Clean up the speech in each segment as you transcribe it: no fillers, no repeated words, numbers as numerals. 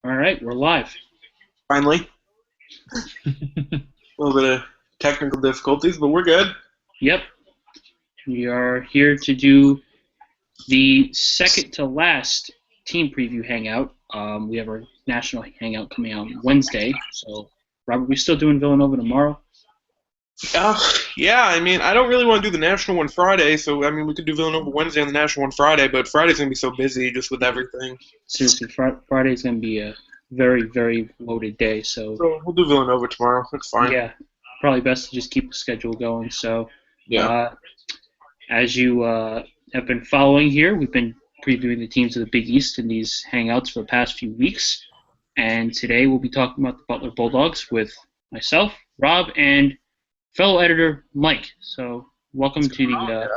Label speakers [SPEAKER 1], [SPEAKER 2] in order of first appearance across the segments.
[SPEAKER 1] All right, we're live.
[SPEAKER 2] Finally, a little bit of technical difficulties, but we're good.
[SPEAKER 1] Yep, we are here to do the second to last team preview hangout. We have our national hangout coming out Wednesday. So, Robert, we still doing Villanova tomorrow?
[SPEAKER 2] Uh, yeah, I don't really want to do the national one Friday, so we could do Villanova Wednesday and the national one Friday, but Friday's gonna be so busy just with everything.
[SPEAKER 1] Seriously, Friday is going to be a very, very loaded day. So,
[SPEAKER 2] So we'll do Villanova tomorrow. That's fine.
[SPEAKER 1] yeah, probably best to just keep the schedule going. So,
[SPEAKER 2] Yeah.
[SPEAKER 1] uh, as you have been following here, we've been previewing the teams of the Big East in these hangouts for the past few weeks. And today we'll be talking about the Butler Bulldogs with myself, Rob, and fellow editor Mike. So welcome to the.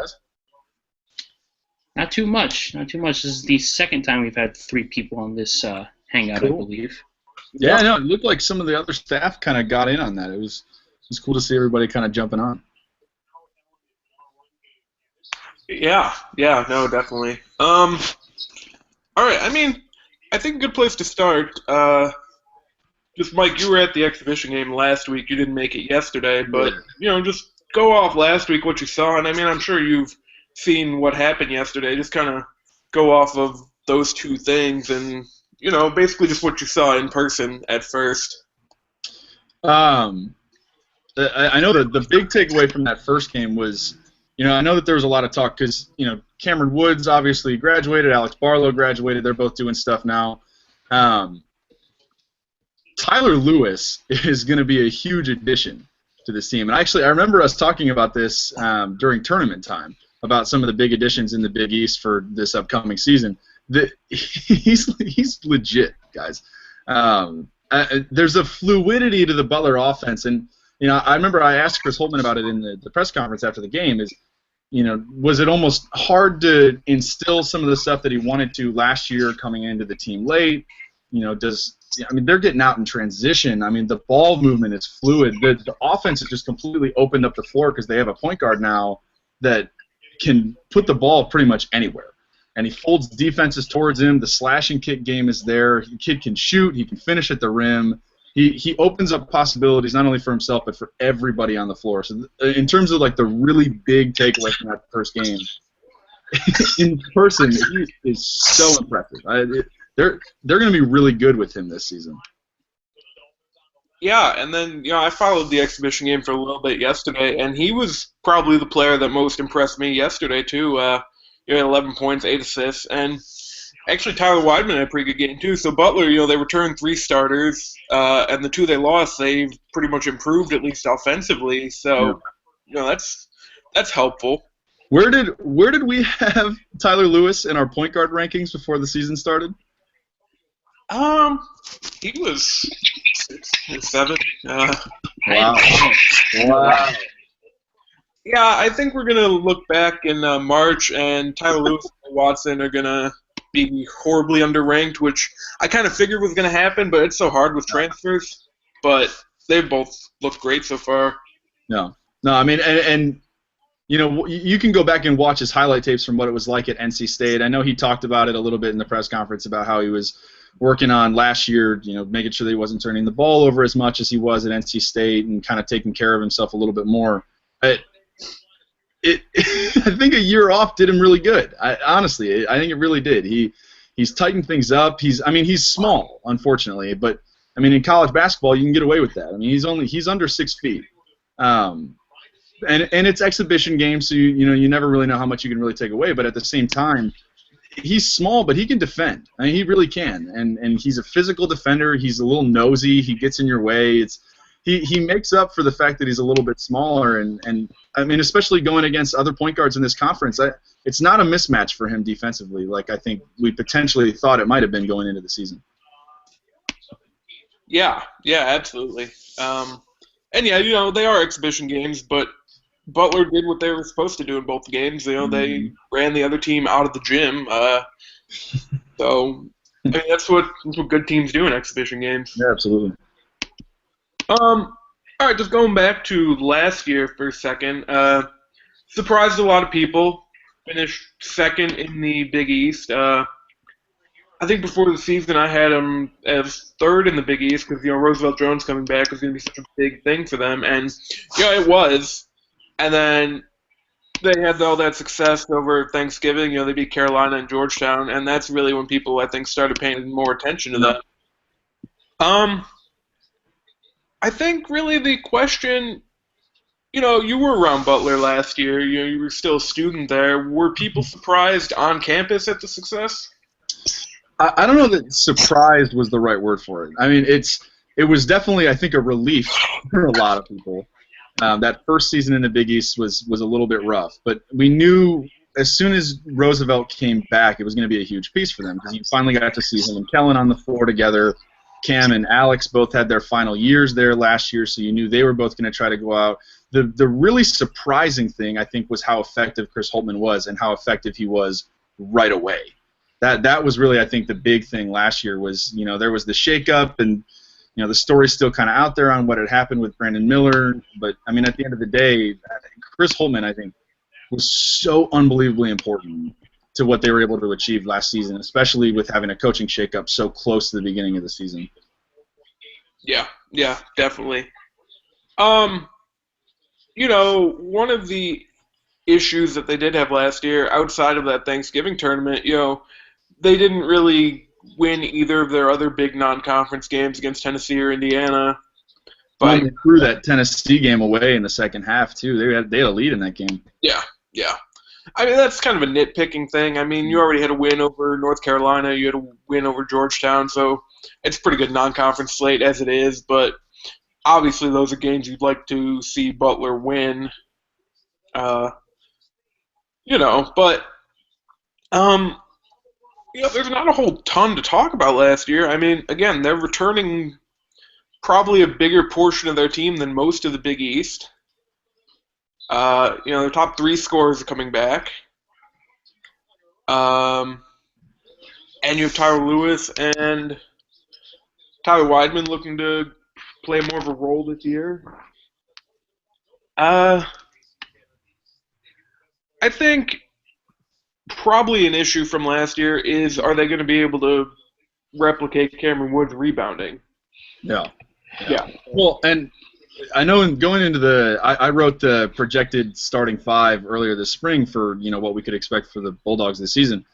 [SPEAKER 1] Not too much. Not too much. This is the second time we've had three people on this hangout, I
[SPEAKER 3] Cool.
[SPEAKER 1] believe.
[SPEAKER 3] Yeah, no, it looked like some of the other staff kind of got in on that. It was cool to see everybody kind of jumping on.
[SPEAKER 2] Yeah, no, definitely. All right. I think a good place to start. Just Mike, you were at the exhibition game last week. You didn't make it yesterday, but just go off last week what you saw, and I'm sure you've seen what happened yesterday. Just kind of go off of those two things, and basically just what you saw in person at first.
[SPEAKER 3] I know that the big takeaway from that first game was, I know that there was a lot of talk because, Cameron Woods obviously graduated, Alex Barlow graduated, they're both doing stuff now. Tyler Lewis is going to be a huge addition to this team. And actually, I remember us talking about this during tournament time, about some of the big additions in the Big East for this upcoming season. He's legit, guys. There's a fluidity to the Butler offense, and I remember I asked Chris Holtman about it in the press conference after the game. Was it almost hard to instill some of the stuff that he wanted to last year coming into the team late? They're getting out in transition. The ball movement is fluid. The offense has just completely opened up the floor because they have a point guard now that can put the ball pretty much anywhere. And he folds defenses towards him. The slash and kick game is there. The kid can shoot. He can finish at the rim. He opens up possibilities not only for himself but for everybody on the floor. So in terms of like the really big takeaway from that first game, in person he is so impressive. They're going to be really good with him this season.
[SPEAKER 2] Yeah, and then I followed the exhibition game for a little bit yesterday, and he was probably the player that most impressed me yesterday too. He had 11 points, 8 assists, and actually Tyler Weidman had a pretty good game too. So Butler, they returned 3 starters, and the 2 they lost, they pretty much improved at least offensively. So that's helpful.
[SPEAKER 3] Where did we have Tyler Lewis in our point guard rankings before the season started?
[SPEAKER 2] He was 6 or 7.
[SPEAKER 3] Wow.
[SPEAKER 2] Yeah, I think we're gonna look back in March, and Tyler Lewis and Watson are gonna be horribly underranked, which I kind of figured was gonna happen, but it's so hard with transfers. But they've both looked great so far.
[SPEAKER 3] No, and you can go back and watch his highlight tapes from what it was like at NC State. I know he talked about it a little bit in the press conference about how he was working on last year, making sure that he wasn't turning the ball over as much as he was at NC State and kind of taking care of himself a little bit more. I think a year off did him really good. Honestly, I think it really did. He's tightened things up. He's small, unfortunately, but in college basketball you can get away with that. He's under 6 feet. And it's exhibition games, so you never really know how much you can really take away. But at the same time, he's small, but he can defend. He really can. And he's a physical defender. He's a little nosy. He gets in your way. He makes up for the fact that he's a little bit smaller. And especially going against other point guards in this conference, it's not a mismatch for him defensively, like I think we potentially thought it might have been going into the season.
[SPEAKER 2] Yeah, absolutely. And yeah, they are exhibition games, but Butler did what they were supposed to do in both games. They ran the other team out of the gym. So that's what good teams do in exhibition games.
[SPEAKER 3] Yeah, absolutely.
[SPEAKER 2] All right, just going back to last year for a second. Surprised a lot of people. Finished second in the Big East. I think before the season I had them as third in the Big East because Roosevelt Jones coming back was going to be such a big thing for them, and it was. And then they had all that success over Thanksgiving. They beat Carolina and Georgetown, and that's really when people I think started paying more attention to them. I think really the question. You were around Butler last year. You were still a student there. Were people surprised on campus at the success?
[SPEAKER 3] I don't know that surprised was the right word for it. I mean, it was definitely, I think, a relief for a lot of people. That first season in the Big East was a little bit rough, but we knew as soon as Roosevelt came back, it was going to be a huge piece for them because you finally got to see him and Kellen on the floor together. Cam and Alex both had their final years there last year, so you knew they were both going to try to go out. The really surprising thing, I think, was how effective Chris Holtmann was and how effective he was right away. That was really, I think, the big thing last year was, there was the shakeup and, the story's still kind of out there on what had happened with Brandon Miller. But, I mean, at the end of the day, Chris Holtmann, I think, was so unbelievably important to what they were able to achieve last season, especially with having a coaching shakeup so close to the beginning of the season.
[SPEAKER 2] Yeah, definitely. One of the issues that they did have last year, outside of that Thanksgiving tournament, they didn't really win either of their other big non-conference games against Tennessee or Indiana.
[SPEAKER 3] But they threw that Tennessee game away in the second half too. They had a lead in that game.
[SPEAKER 2] Yeah. I mean, that's kind of a nitpicking thing. I mean, you already had a win over North Carolina. You had a win over Georgetown, so it's a pretty good non-conference slate as it is. But obviously, those are games you'd like to see Butler win. But there's not a whole ton to talk about last year. I mean, again, they're returning probably a bigger portion of their team than most of the Big East. Their top three scorers are coming back. And you have Tyler Lewis and Tyler Weidman looking to play more of a role this year. I think probably an issue from last year is, are they going to be able to replicate Cameron Wood's rebounding?
[SPEAKER 3] Yeah. Well, and I know going into I wrote the projected starting five earlier this spring for what we could expect for the Bulldogs this season,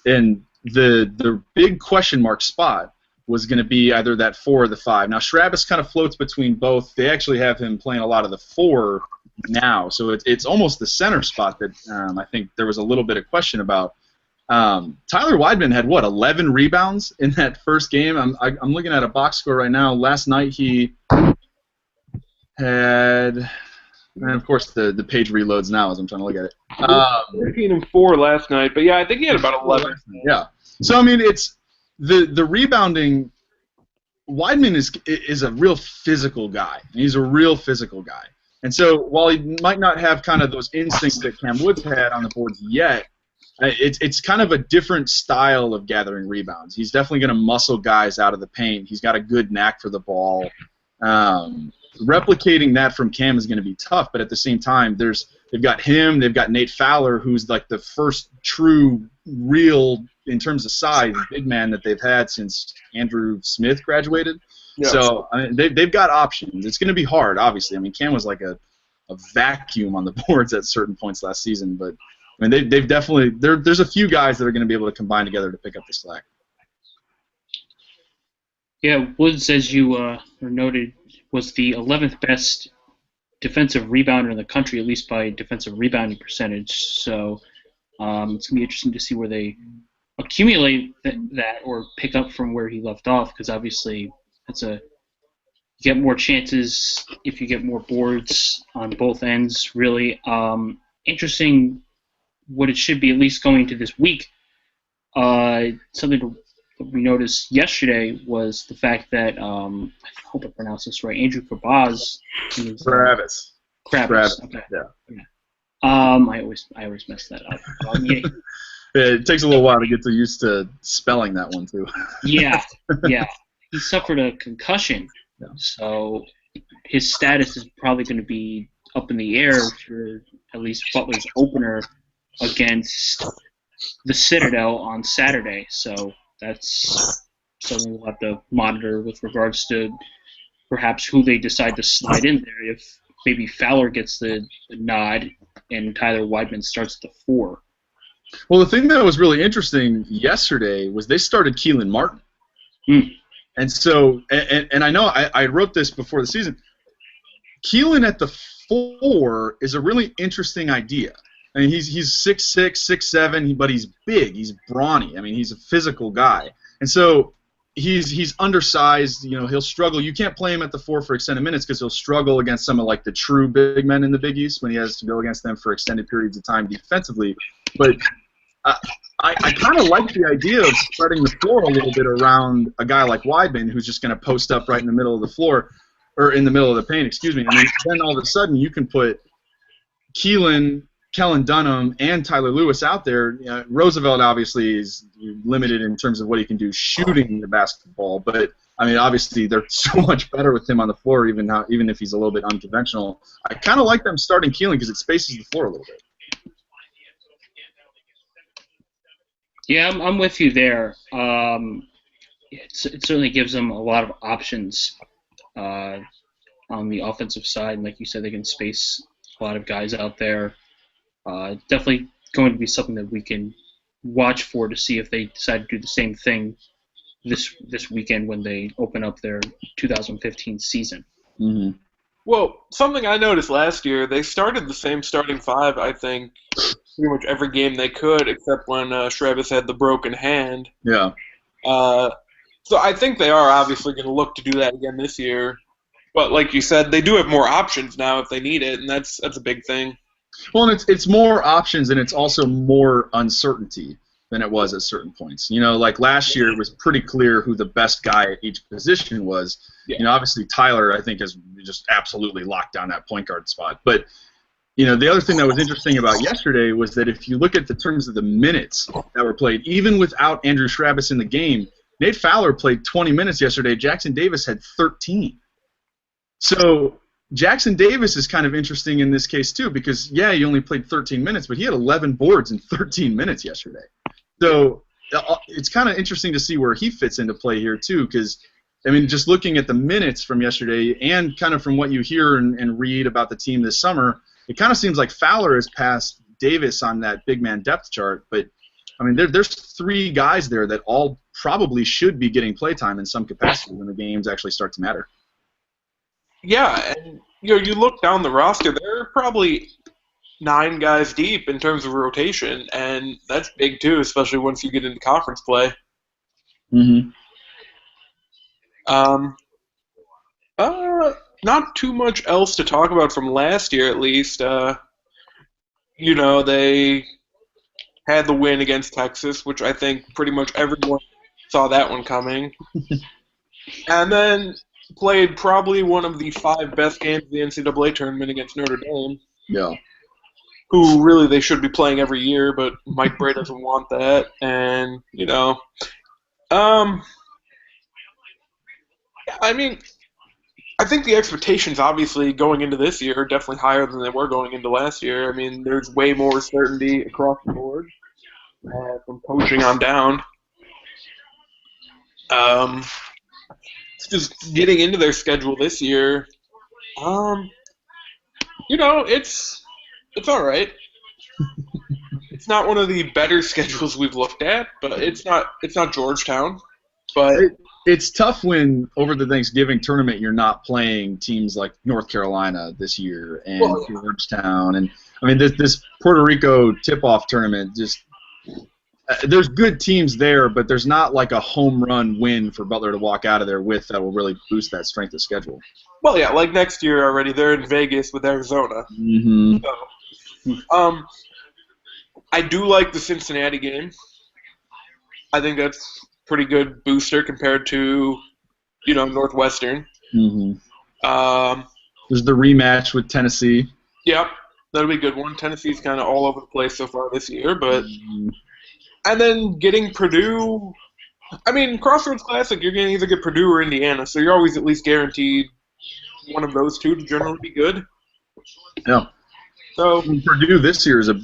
[SPEAKER 3] and the big question mark spot was going to be either that 4 or the 5. Now Schrabis kind of floats between both. They actually have him playing a lot of the 4 now, so it's almost the center spot that I think there was a little bit of question about. Tyler Weidman had 11 rebounds in that first game. I'm looking at a box score right now. Last night he had, and of course the page reloads now as I'm trying to look at it.
[SPEAKER 2] 13 and 4 last night, but yeah, I think he had about 11.
[SPEAKER 3] Yeah. So I mean, it's the rebounding. Weidman is a real physical guy. He's a real physical guy. And so while he might not have kind of those instincts that Cam Woods had on the boards yet, it's kind of a different style of gathering rebounds. He's definitely going to muscle guys out of the paint. He's got a good knack for the ball. Replicating that from Cam is going to be tough, but at the same time, they've got him, they've got Nate Fowler, who's like the first true, real, in terms of size, big man that they've had since Andrew Smith graduated. Yeah. So I mean, they've got options. It's going to be hard, obviously. I mean, Cam was like a vacuum on the boards at certain points last season, but I mean, they've definitely there's a few guys that are going to be able to combine together to pick up the slack.
[SPEAKER 1] Yeah, Woods, as you noted, was the 11th best defensive rebounder in the country, at least by defensive rebounding percentage. So it's going to be interesting to see where they accumulate that or pick up from where he left off, because obviously you get more chances if you get more boards on both ends, really. Interesting what it should be, at least going into this week. Something we noticed yesterday was the fact that, I hope I pronounced this right, Andrew Krabaz.
[SPEAKER 3] Kravis.
[SPEAKER 1] Okay. Yeah. I always mess that up. Yeah.
[SPEAKER 3] It takes a little while to get used to spelling that one, too.
[SPEAKER 1] Yeah. He suffered a concussion, so his status is probably going to be up in the air for at least Butler's opener against the Citadel on Saturday. So that's something we'll have to monitor with regards to perhaps who they decide to slide in there. If maybe Fowler gets the nod and Tyler Weidman starts at the 4.
[SPEAKER 3] Well, the thing that was really interesting yesterday was they started Keelan Martin. And so, and I know I wrote this before the season. Keelan at the 4 is a really interesting idea. I mean, he's 6'6", 6'7", but he's big. He's brawny. I mean, he's a physical guy. And so he's undersized. You know, he'll struggle. You can't play him at the 4 for extended minutes because he'll struggle against some of like the true big men in the Big East when he has to go against them for extended periods of time defensively. But I kind of like the idea of spreading the floor a little bit around a guy like Weidman, who's just going to post up right in the middle of the floor, or in the middle of the paint, excuse me. I mean, then all of a sudden you can put Keelan, Kellen Dunham, and Tyler Lewis out there. You know, Roosevelt obviously is limited in terms of what he can do shooting the basketball, but I mean, obviously they're so much better with him on the floor, even if he's a little bit unconventional. I kind of like them starting Keelan because it spaces the floor a little bit.
[SPEAKER 1] Yeah, I'm with you there. It certainly gives them a lot of options on the offensive side, and like you said, they can space a lot of guys out there. Definitely going to be something that we can watch for to see if they decide to do the same thing this weekend when they open up their 2015 season.
[SPEAKER 3] Mm-hmm.
[SPEAKER 2] Well, something I noticed last year, they started the same starting 5, I think, pretty much every game they could, except when Travis had the broken hand.
[SPEAKER 3] Yeah.
[SPEAKER 2] So I think they are obviously going to look to do that again this year. But like you said, they do have more options now if they need it, and that's a big thing.
[SPEAKER 3] Well, and it's more options, and it's also more uncertainty than it was at certain points. You know, like last year, it was pretty clear who the best guy at each position was. Yeah. You know, obviously Tyler, I think, has just absolutely locked down that point guard spot. But, you know, the other thing that was interesting about yesterday was that if you look at the terms of the minutes that were played, even without Andrew Schrabis in the game, Nate Fowler played 20 minutes yesterday. Jackson Davis had 13. So Jackson Davis is kind of interesting in this case too because, yeah, he only played 13 minutes, but he had 11 boards in 13 minutes yesterday. So it's kind of interesting to see where he fits into play here too because, I mean, just looking at the minutes from yesterday and kind of from what you hear and read about the team this summer, it kind of seems like Fowler has passed Davis on that big man depth chart. But, I mean, there's 3 guys there that all probably should be getting playtime in some capacity when the games actually start to matter.
[SPEAKER 2] Yeah, and you know, you look down the roster, there are probably 9 guys deep in terms of rotation, and that's big too, especially once you get into conference play.
[SPEAKER 3] Mm-hmm.
[SPEAKER 2] Not too much else to talk about from last year, at least. You know, they had the win against Texas, which I think pretty much everyone saw that one coming. And then played probably one of the 5 best games of the NCAA tournament against Notre Dame.
[SPEAKER 3] Yeah.
[SPEAKER 2] Who really they should be playing every year, but Mike Bray doesn't want that. And, you know, I mean, I think the expectations, obviously, going into this year are definitely higher than they were going into last year. I mean, there's way more certainty across the board from coaching on down. Just getting into their schedule this year, you know, it's all right. It's not one of the better schedules we've looked at, but it's not Georgetown. But
[SPEAKER 3] it's tough when over the Thanksgiving tournament you're not playing teams like North Carolina this year and Georgetown, and I mean this Puerto Rico tip-off tournament just. There's good teams there, but there's not like a home run win for Butler to walk out of there with that will really boost that strength of schedule.
[SPEAKER 2] Well, yeah, like next year already, they're in Vegas with Arizona.
[SPEAKER 3] Mm-hmm.
[SPEAKER 2] So, I do like the Cincinnati game. I think that's a pretty good booster compared to, you know, Northwestern.
[SPEAKER 3] Mm-hmm. There's the rematch with Tennessee.
[SPEAKER 2] Yep, that'll be a good one. Tennessee's kind of all over the place so far this year, but. Mm-hmm. And then getting Purdue, I mean, Crossroads Classic, you're going to either get Purdue or Indiana, so you're always at least guaranteed one of those two to generally be good.
[SPEAKER 3] Yeah.
[SPEAKER 2] So
[SPEAKER 3] Purdue this year is a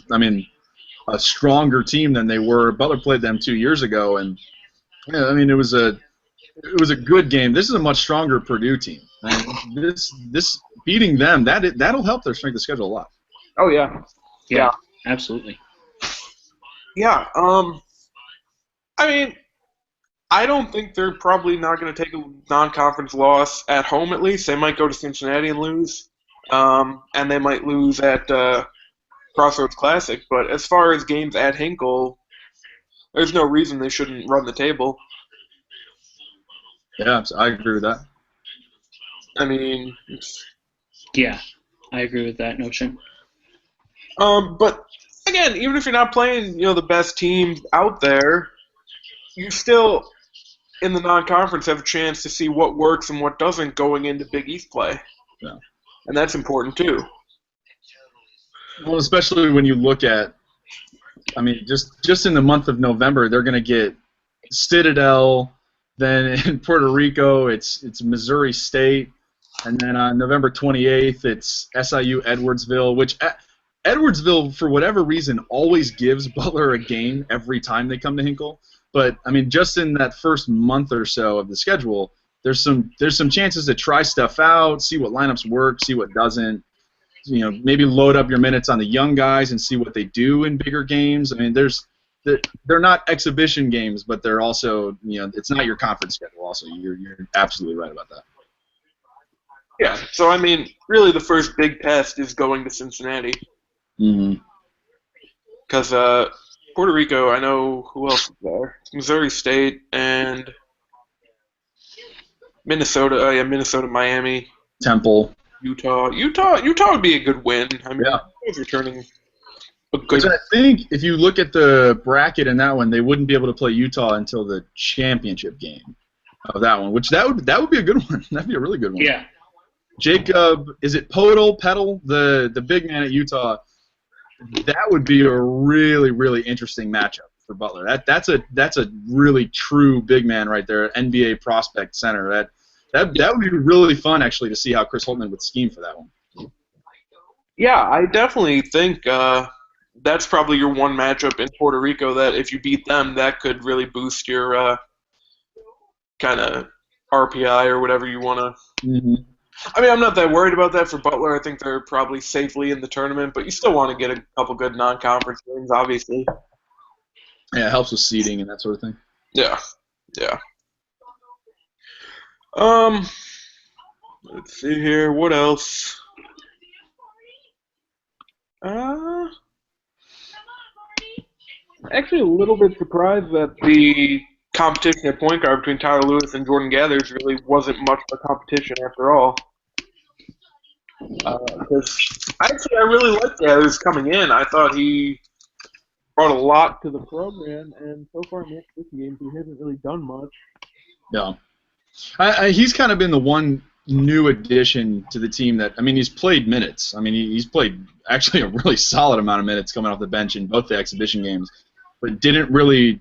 [SPEAKER 3] stronger team than they were. Butler played them 2 years ago, and Yeah, I mean, it was a good game. This is a much stronger Purdue team. I mean, this beating them that'll help their strength of schedule a lot.
[SPEAKER 2] Oh yeah.
[SPEAKER 1] Yeah, absolutely.
[SPEAKER 2] Yeah. I mean, I don't think they're probably not going to take a non-conference loss at home. At least they might go to Cincinnati and lose, and they might lose at Crossroads Classic. But as far as games at Hinkle, there's no reason they shouldn't run the table.
[SPEAKER 3] Yeah, I agree with that.
[SPEAKER 2] I mean,
[SPEAKER 1] Yeah, I agree with that notion.
[SPEAKER 2] but again, even if you're not playing, the best teams out there, you still in the non-conference have a chance to see what works and what doesn't going into Big East play.
[SPEAKER 3] Yeah.
[SPEAKER 2] And that's important too.
[SPEAKER 3] Well, especially when you look at, I mean, just in the month of November, they're going to get Citadel. Then in Puerto Rico, it's Missouri State, and then on November 28th, it's SIU Edwardsville, which Edwardsville, for whatever reason, always gives Butler a game every time they come to Hinkle. But I mean, just in that first month or so of the schedule, there's some chances to try stuff out, see what lineups work, see what doesn't. Maybe load up your minutes on the young guys and see what they do in bigger games. I mean, they're not exhibition games, but they're also, it's not your conference schedule. Also, you're absolutely right about that.
[SPEAKER 2] Yeah. So I mean, really, the first big test is going to Cincinnati.
[SPEAKER 3] Mm-hmm.
[SPEAKER 2] Because Puerto Rico, I know who else is there. Missouri State and Minnesota. Oh yeah, Minnesota, Miami,
[SPEAKER 3] Temple.
[SPEAKER 2] Utah would be a good win. I mean,
[SPEAKER 3] Yeah.
[SPEAKER 2] He's returning a good.
[SPEAKER 3] Which I think, if you look at the bracket in that one, they wouldn't be able to play Utah until the championship game of that one. Which that would be a good one. That'd be a really good one.
[SPEAKER 1] Yeah.
[SPEAKER 3] Jacob, is it Petal, the big man at Utah? That would be a really, really interesting matchup for Butler. That's a really true big man right there, NBA prospect center. That would be really fun, actually, to see how Chris Holtman would scheme for that one.
[SPEAKER 2] Yeah, I definitely think that's probably your one matchup in Puerto Rico that if you beat them, that could really boost your kind of RPI or whatever you want to.
[SPEAKER 3] Mm-hmm.
[SPEAKER 2] I mean, I'm not that worried about that for Butler. I think they're probably safely in the tournament, but you still want to get a couple good non-conference games, obviously.
[SPEAKER 3] Yeah, it helps with seeding and that sort of thing.
[SPEAKER 2] Yeah. Let's see here. What else? Actually, a little bit surprised that the competition at point guard between Tyler Lewis and Jordan Gathers really wasn't much of a competition after all. Because actually, I really liked Gathers coming in. I thought he brought a lot to the program, and so far in the exhibition games, he hasn't really done much.
[SPEAKER 3] Yeah. He's kind of been the one new addition to the team that, I mean, he's played minutes. I mean, he's played actually a really solid amount of minutes coming off the bench in both the exhibition games, but didn't really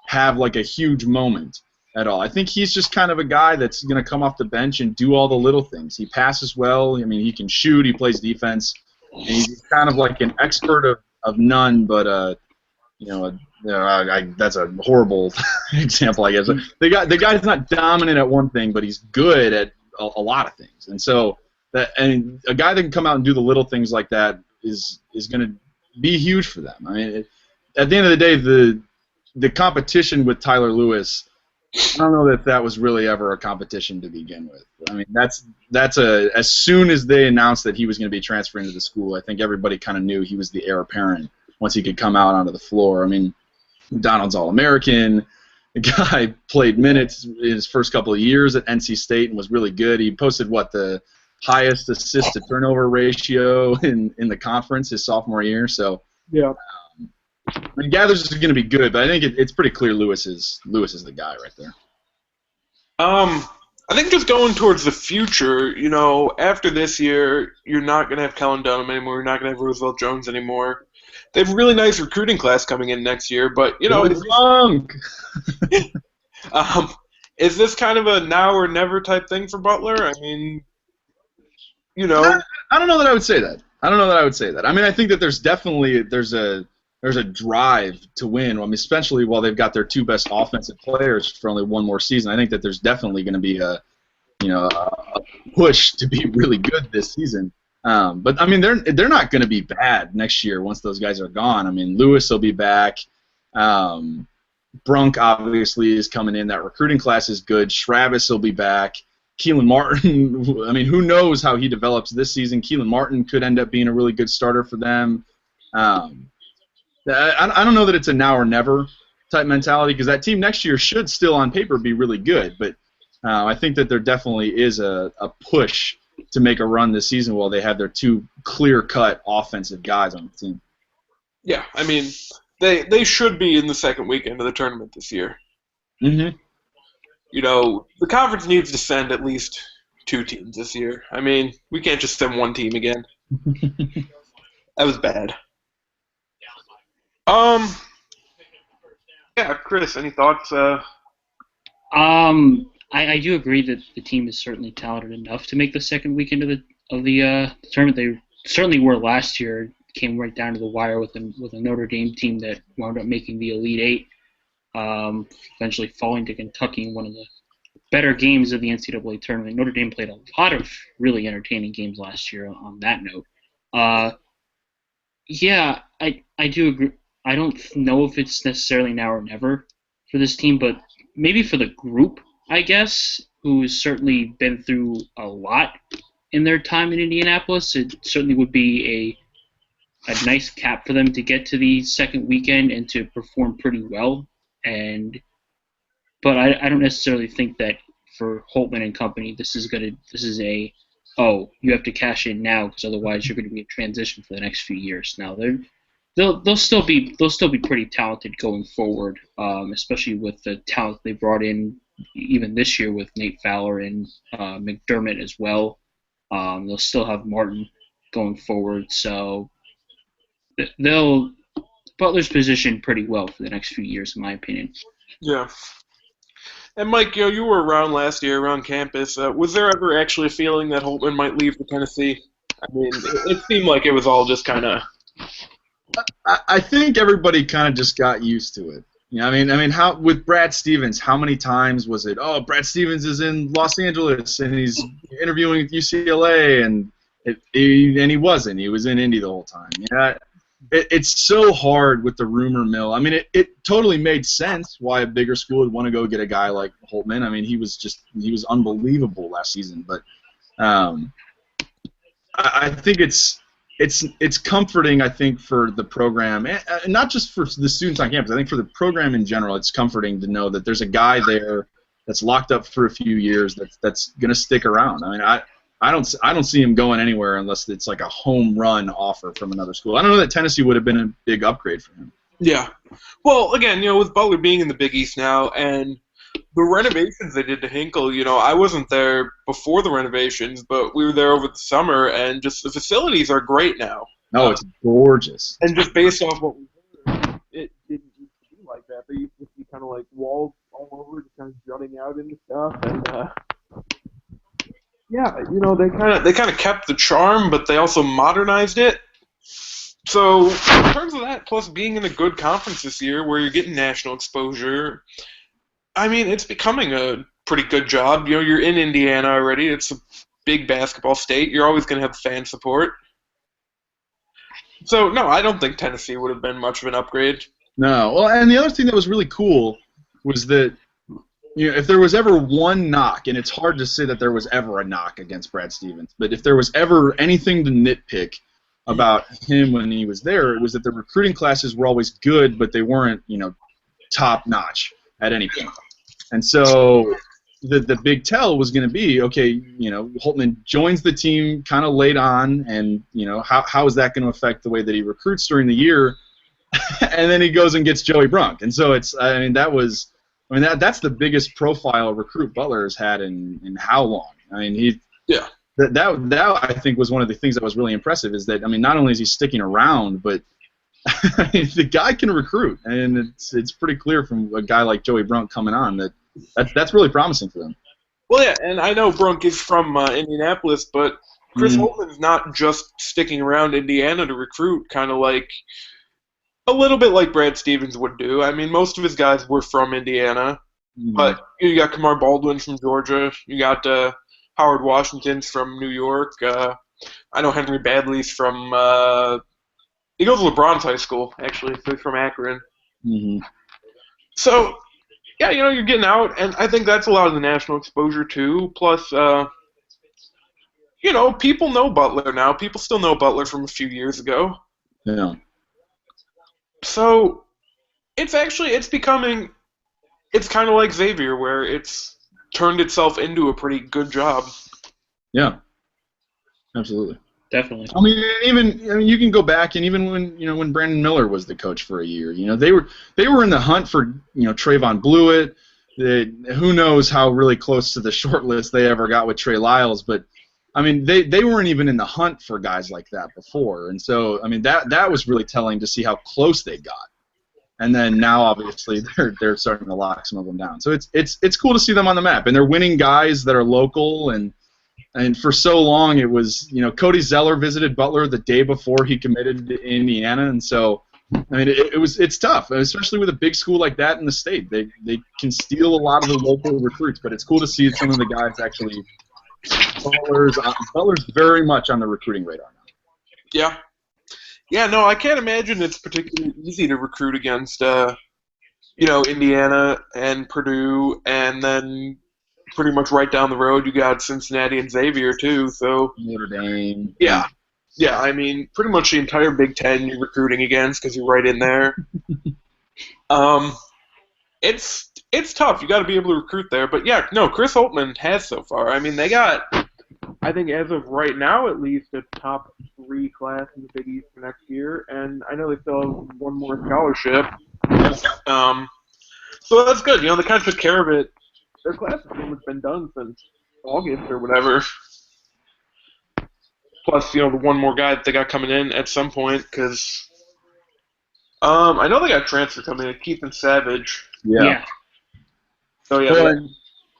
[SPEAKER 3] have like a huge moment at all. I think he's just kind of a guy that's going to come off the bench and do all the little things. He passes well. I mean, he can shoot. He plays defense. And he's kind of like an expert of none, but that's a horrible example, I guess. The guy's not dominant at one thing, but he's good at a lot of things. And so and a guy that can come out and do the little things like that is going to be huge for them. I mean, at the end of the day, the competition with Tyler Lewis, I don't know that was really ever a competition to begin with. I mean, as soon as they announced that he was going to be transferring to the school, I think everybody kind of knew he was the heir apparent once he could come out onto the floor. I mean, Donald's All-American. The guy played minutes in his first couple of years at NC State and was really good. He posted, the highest assist-to-turnover ratio in the conference his sophomore year. So,
[SPEAKER 2] yeah.
[SPEAKER 3] I mean, Gathers is going to be good, but I think it's pretty clear Lewis is the guy right there.
[SPEAKER 2] I think just going towards the future, after this year, you're not going to have Kellen Dunham anymore. You're not going to have Roosevelt Jones anymore. They have a really nice recruiting class coming in next year, but is this kind of a now or never type thing for Butler? I mean,
[SPEAKER 3] I don't know that I would say that. I mean, I think that there's there's a drive to win. I mean, especially while they've got their two best offensive players for only one more season. I think that there's definitely going to be a push to be really good this season. But I mean, they're not going to be bad next year once those guys are gone. I mean, Lewis will be back. Brunk obviously is coming in. That recruiting class is good. Travis will be back. Keelan Martin, I mean, who knows how he develops this season. Keelan Martin could end up being a really good starter for them. I don't know that it's a now or never type mentality because that team next year should still on paper be really good, but I think that there definitely is a push to make a run this season while they have their two clear-cut offensive guys on the team.
[SPEAKER 2] Yeah, I mean, they should be in the second weekend of the tournament this year.
[SPEAKER 3] Mm-hmm.
[SPEAKER 2] You know, the conference needs to send at least 2 teams this year. I mean, we can't just send 1 team again. That was bad. Yeah, Chris, any thoughts?
[SPEAKER 1] I do agree that the team is certainly talented enough to make the second weekend of the tournament. They certainly were last year. Came right down to the wire with a Notre Dame team that wound up making the Elite Eight. Eventually falling to Kentucky in one of the better games of the NCAA tournament. Notre Dame played a lot of really entertaining games last year on that note. Yeah, I do agree. I don't know if it's necessarily now or never for this team, but maybe for the group, I guess, who's certainly been through a lot in their time in Indianapolis, it certainly would be a nice cap for them to get to the second weekend and to perform pretty well. But I don't necessarily think that for Holtman and company, you have to cash in now because otherwise you're going to be in transition for the next few years. Now they'll still be pretty talented going forward, especially with the talent they brought in even this year with Nate Fowler and McDermott as well. They'll still have Martin going forward, so Butler's positioned pretty well for the next few years, in my opinion.
[SPEAKER 2] Yeah. And Mike, you were around last year, around campus. Was there ever actually a feeling that Holtman might leave for Tennessee? I mean, it seemed like it was all just kind of.
[SPEAKER 3] I think everybody kind of just got used to it. You know, I mean, how with Brad Stevens, how many times was it? Oh, Brad Stevens is in Los Angeles and he's interviewing at UCLA, and he wasn't. He was in Indy the whole time. Yeah. It's so hard with the rumor mill. I mean, it totally made sense why a bigger school would want to go get a guy like Holtman. I mean, he was unbelievable last season. But I think it's comforting. I think for the program, and not just for the students on campus. I think for the program in general, it's comforting to know that there's a guy there that's locked up for a few years that's going to stick around. I mean, I don't see him going anywhere unless it's like a home run offer from another school. I don't know that Tennessee would have been a big upgrade for him.
[SPEAKER 2] Yeah. Well, again, with Butler being in the Big East now and the renovations they did to Hinkle, I wasn't there before the renovations, but we were there over the summer, and just the facilities are great now.
[SPEAKER 3] Oh, it's gorgeous.
[SPEAKER 2] And just based off what we heard, it didn't used to be like that. They used to be kind of like walls all over, just kind of jutting out into stuff, and yeah, they kind of kept the charm, but they also modernized it. So in terms of that, plus being in a good conference this year where you're getting national exposure, I mean, it's becoming a pretty good job. You're in Indiana already. It's a big basketball state. You're always going to have fan support. So, no, I don't think Tennessee would have been much of an upgrade.
[SPEAKER 3] No. Well, and the other thing that was really cool was that if there was ever one knock, and it's hard to say that there was ever a knock against Brad Stevens, but if there was ever anything to nitpick about him when he was there, it was that the recruiting classes were always good, but they weren't, top notch at any point. And so the big tell was going to be, okay, Holtman joins the team kind of late on, and how is that going to affect the way that he recruits during the year? And then he goes and gets Joey Brunk, and so that's the biggest profile recruit Butler has had in how long? I mean, that I think was one of the things that was really impressive is that, I mean, not only is he sticking around, but the guy can recruit, and it's pretty clear from a guy like Joey Brunk coming on that's really promising for them.
[SPEAKER 2] Well, yeah, and I know Brunk is from Indianapolis, but Chris Holtman's not just sticking around Indiana to recruit, kind of like a little bit like Brad Stevens would do. I mean, most of his guys were from Indiana,
[SPEAKER 3] Mhm.
[SPEAKER 2] but you got Kamar Baldwin from Georgia. You got Howard Washington's from New York. I know Henry Badley's from. He goes to LeBron's high school, actually. So he's from Akron.
[SPEAKER 3] Mhm.
[SPEAKER 2] So yeah, you're getting out, and I think that's a lot of the national exposure too. Plus, people know Butler now. People still know Butler from a few years ago.
[SPEAKER 3] Yeah.
[SPEAKER 2] So it's becoming, it's kind of like Xavier, where it's turned itself into a pretty good job.
[SPEAKER 3] Yeah. Absolutely.
[SPEAKER 1] Definitely.
[SPEAKER 3] I mean, you can go back and even when Brandon Miller was the coach for a year, they were in the hunt for Trayvon Blewett. Who knows how really close to the short list they ever got with Trey Lyles, but I mean they weren't even in the hunt for guys like that before, and so I mean that was really telling to see how close they got. And then now obviously they're starting to lock some of them down. So it's cool to see them on the map, and they're winning guys that are local and for so long it was, Cody Zeller visited Butler the day before he committed to Indiana, and so I mean it's tough, especially with a big school like that in the state. They can steal a lot of the local recruits, but it's cool to see some of the guys actually. Butler's very much on the recruiting radar now.
[SPEAKER 2] Yeah. Yeah, no, I can't imagine it's particularly easy to recruit against, Indiana and Purdue, and then pretty much right down the road you got Cincinnati and Xavier too. So
[SPEAKER 3] Notre Dame.
[SPEAKER 2] yeah, I mean, pretty much the entire Big Ten you're recruiting against because you're right in there. It's tough. You got to be able to recruit there, but yeah, no, Chris Holtman has so far. I mean, they got, I think as of right now at least, a top 3 class in the Big East for next year, and I know they still have one more scholarship. So that's good. They kind of took care of it. Their class has pretty much been done since August or whatever. Plus, the one more guy that they got coming in at some point, because I know they got a transfer coming in, Keithan Savage.
[SPEAKER 3] Yeah.
[SPEAKER 2] So yeah.
[SPEAKER 3] Well,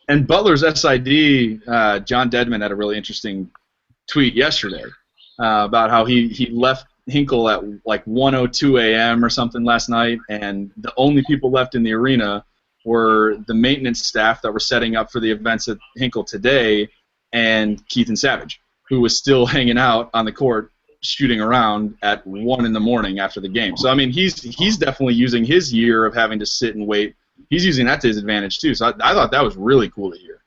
[SPEAKER 3] and Butler's SID, John Dedman, had a really interesting tweet yesterday about how he left Hinkle at like 1:02 a.m. or something last night, and the only people left in the arena were the maintenance staff that were setting up for the events at Hinkle today, and Keithan Savage, who was still hanging out on the court shooting around at 1 in the morning after the game. So I mean, he's definitely using his year of having to sit and wait. He's using that to his advantage too. So I thought that was really cool to hear.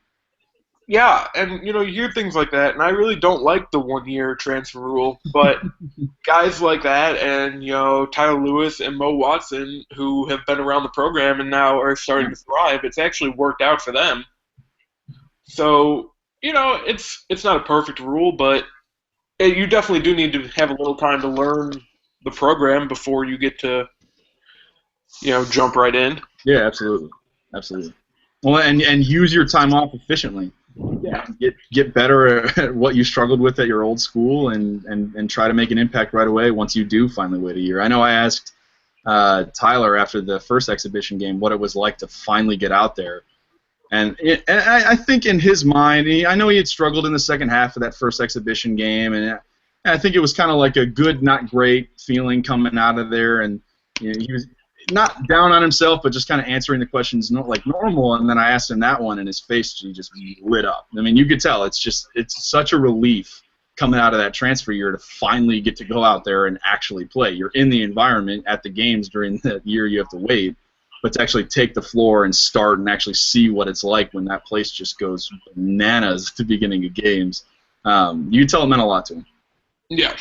[SPEAKER 2] Yeah, and you hear things like that, and I really don't like the 1-year transfer rule, but guys like that, and Tyler Lewis and Mo Watson, who have been around the program and now are starting to thrive, it's actually worked out for them. So it's not a perfect rule, but you definitely do need to have a little time to learn the program before you get to jump right in.
[SPEAKER 3] Yeah, absolutely. Well, and use your time off efficiently. Yeah. Get better at what you struggled with at your old school, and try to make an impact right away once you do finally wait a year. I know I asked Tyler after the first exhibition game what it was like to finally get out there, and I think in his mind, I know he had struggled in the second half of that first exhibition game, and I think it was kind of like a good, not great feeling coming out of there, and he was not down on himself, but just kind of answering the questions like normal. And then I asked him that one, and his face just lit up. I mean, you could tell it's such a relief coming out of that transfer year to finally get to go out there and actually play. You're in the environment at the games during the year you have to wait, but to actually take the floor and start and actually see what it's like when that place just goes bananas at the beginning of games, you can tell it meant a lot to him.
[SPEAKER 2] Yeah.